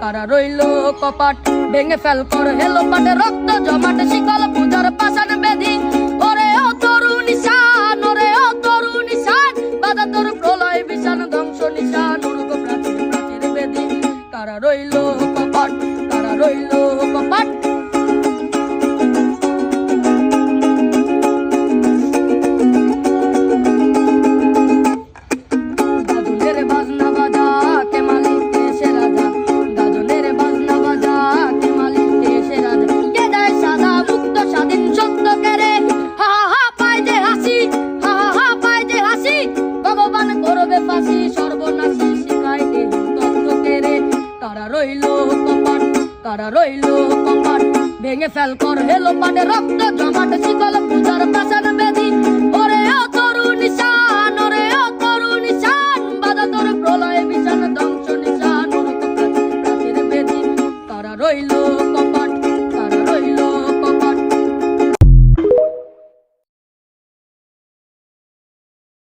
কারা রইল কপাট ভেঙে ফেল কর হেলো পাটে রক্ত জমাটে শিকল পূজার পাশান বেদি ওরে ও তরু নিশান ওরে ও তরু নিশান বাধা তোর প্রলয় বিশান ধ্বংস নিশান উর্গ প্রাচীর প্রাচীর বেদি কারা রইল কপাট কারা রইল কপাট কারা রইল কপাট কারা রইল কপাট ভেঙে ফেল কর হেলো পাটে রক্ত জমাট শিকল পূজার পাশান বেদি ওরে ও তরু নিশান ওরে ও তরু নিশান বাধা তোর প্রলয় বিশান ধ্বংস নিশান প্রাচীর বেদি কারা রইল কপাট